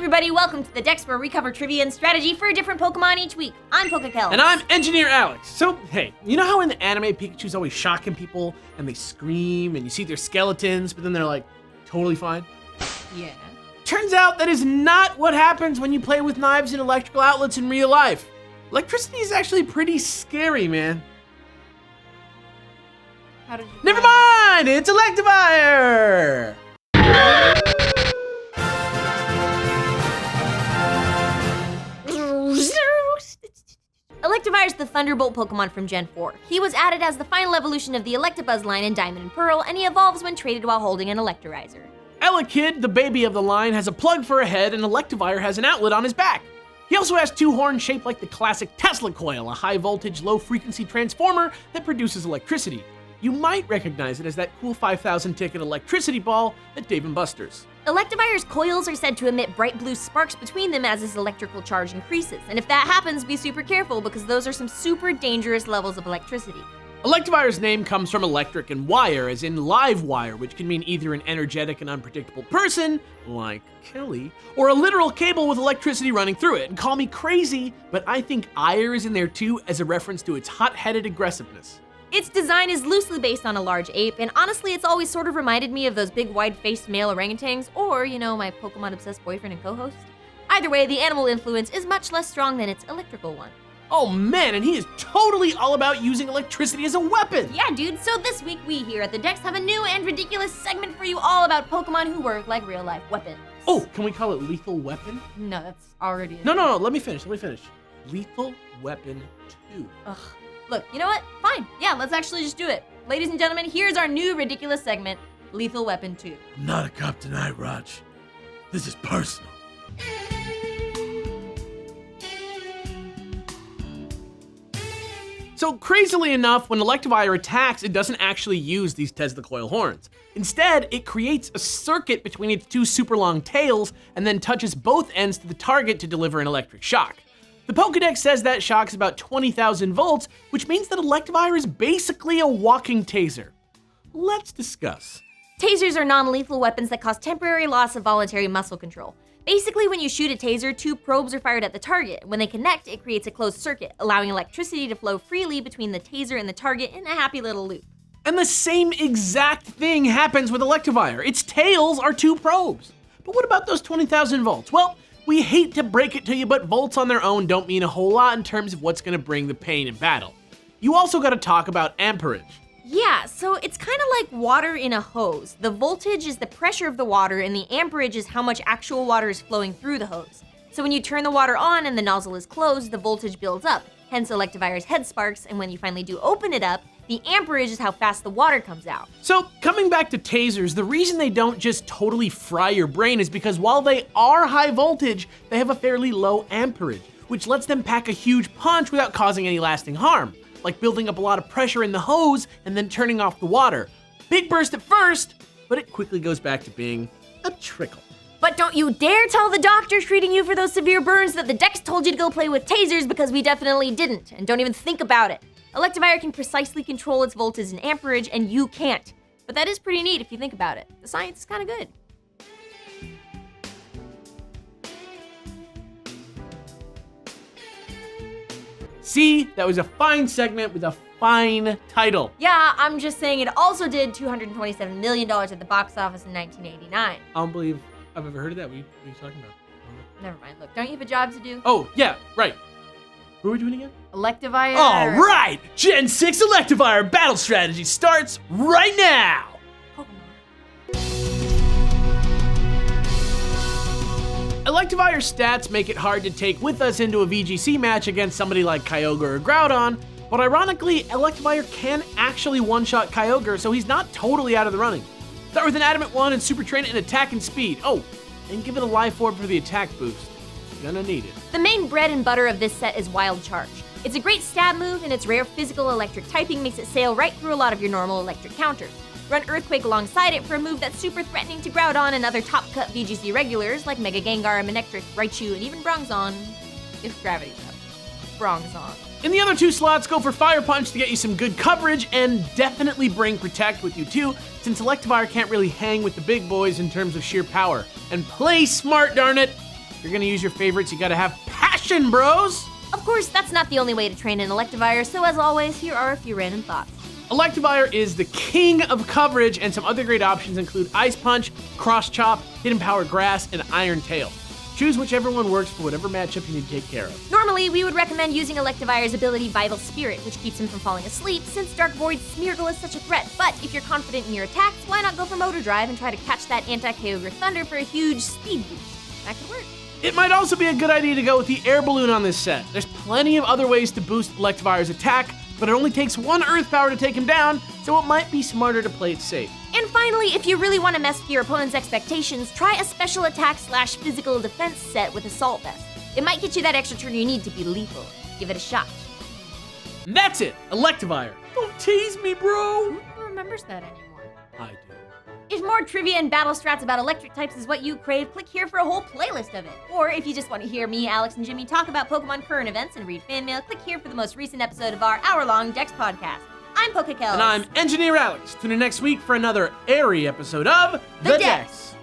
everybody, welcome to the Dex where we cover trivia and strategy for a different Pokemon each week. I'm PokeKellz. And I'm Engineer Alex. So, hey, you know how in the anime Pikachu's always shocking people and they scream and you see their skeletons, but then they're like, totally fine? Yeah. Turns out that is not what happens when you play with knives and electrical outlets in real life. Electricity is actually pretty scary, man. How did you Never mind, it's Electivire! Electivire is the Thunderbolt Pokemon from Gen 4. He was added as the final evolution of the Electabuzz line in Diamond and Pearl, and he evolves when traded while holding an Electrizer. Elekid, the baby of the line, has a plug for a head and Electivire has an outlet on his back. He also has two horns shaped like the classic Tesla coil, a high voltage, low frequency transformer that produces electricity. You might recognize it as that cool 5,000 ticket electricity ball at Dave & Buster's. Electivire's coils are said to emit bright blue sparks between them as his electrical charge increases, and if that happens, be super careful because those are some super dangerous levels of electricity. Electivire's name comes from electric and wire, as in live wire, which can mean either an energetic and unpredictable person, like Kelly, or a literal cable with electricity running through it. And call me crazy, but I think ire is in there too as a reference to its hot-headed aggressiveness. Its design is loosely based on a large ape, and honestly, it's always sort of reminded me of those big wide-faced male orangutans, or, you know, my Pokemon-obsessed boyfriend and co-host. Either way, the animal influence is much less strong than its electrical one. Oh man, and he is totally all about using electricity as a weapon! Yeah, dude, so this week we here at the Dex have a new and ridiculous segment for you all about Pokemon who work like real-life weapons. Oh, can we call it Lethal Weapon? No, that's already... No, let me finish. Lethal Weapon 2. Ugh. Look, you know what? Fine. Yeah, let's actually just do it. Ladies and gentlemen, here's our new ridiculous segment, Lethal Weapon 2. I'm not a cop tonight, Raj. This is personal. So crazily enough, when Electivire attacks, it doesn't actually use these Tesla coil horns. Instead, it creates a circuit between its two super long tails and then touches both ends to the target to deliver an electric shock. The Pokedex says that shock's about 20,000 volts, which means that Electivire is basically a walking taser. Let's discuss. Tasers are non-lethal weapons that cause temporary loss of voluntary muscle control. Basically, when you shoot a taser, two probes are fired at the target. When they connect, it creates a closed circuit, allowing electricity to flow freely between the taser and the target in a happy little loop. And the same exact thing happens with Electivire. Its tails are two probes. But what about those 20,000 volts? Well, we hate to break it to you, but volts on their own don't mean a whole lot in terms of what's gonna bring the pain in battle. You also gotta talk about amperage. Yeah, so it's kind of like water in a hose. The voltage is the pressure of the water, and the amperage is how much actual water is flowing through the hose. So when you turn the water on and the nozzle is closed, the voltage builds up, hence Electivire's head sparks, and when you finally do open it up, the amperage is how fast the water comes out. So coming back to tasers, the reason they don't just totally fry your brain is because while they are high voltage, they have a fairly low amperage, which lets them pack a huge punch without causing any lasting harm, like building up a lot of pressure in the hose and then turning off the water. Big burst at first, but it quickly goes back to being a trickle. But don't you dare tell the doctor treating you for those severe burns that the Dex told you to go play with tasers, because we definitely didn't, and don't even think about it. Electivire can precisely control its voltage and amperage, and you can't. But that is pretty neat if you think about it. The science is kind of good. See, that was a fine segment with a fine title. Yeah, I'm just saying it also did $227 million at the box office in 1989. I don't believe I've ever heard of that. What are you talking about? Never mind. Look, don't you have a job to do? Oh, yeah, right. Who are we doing again? Electivire. All right, Gen 6 Electivire battle strategy starts right now. Electivire's stats make it hard to take with us into a VGC match against somebody like Kyogre or Groudon, but ironically, Electivire can actually one-shot Kyogre, so he's not totally out of the running. Start with an Adamant 1 and Super Train it in attack and speed. Oh, and give it a Life Orb for the attack boost. Gonna need it. The main bread and butter of this set is Wild Charge. It's a great stab move, and its rare physical electric typing makes it sail right through a lot of your normal electric counters. Run Earthquake alongside it for a move that's super threatening to Groudon and other top-cut VGC regulars like Mega Gengar, Manectric, Raichu, and even Bronzong, if gravity's up. Bronzong. In the other two slots, go for Fire Punch to get you some good coverage, and definitely bring Protect with you too, since Electivire can't really hang with the big boys in terms of sheer power. And play smart, darn it! you're gonna use your favorites, you gotta have passion, bros! Of course, that's not the only way to train an Electivire, so as always, here are a few random thoughts. Electivire is the king of coverage, and some other great options include Ice Punch, Cross Chop, Hidden Power Grass, and Iron Tail. Choose whichever one works for whatever matchup you need to take care of. Normally, we would recommend using Electivire's ability Vital Spirit, which keeps him from falling asleep, since Dark Void's Smeargle is such a threat. But if you're confident in your attacks, why not go for Motor Drive and try to catch that anti-Kyogre Thunder for a huge speed boost? That could work. It might also be a good idea to go with the Air Balloon on this set. There's plenty of other ways to boost Electivire's attack, but it only takes one Earth Power to take him down, so it might be smarter to play it safe. And finally, if you really want to mess with your opponent's expectations, try a special attack / physical defense set with Assault Vest. It might get you that extra turn you need to be lethal. Give it a shot. And that's it, Electivire. Don't tease me, bro. Who remembers that anymore? I do. If more trivia and battle strats about electric types is what you crave, click here for a whole playlist of it. Or if you just want to hear me, Alex, and Jimmy talk about Pokemon current events and read fan mail, click here for the most recent episode of our hour-long Dex podcast. I'm PokeKellz. And I'm Engineer Alex. Tune in next week for another airy episode of The Dex.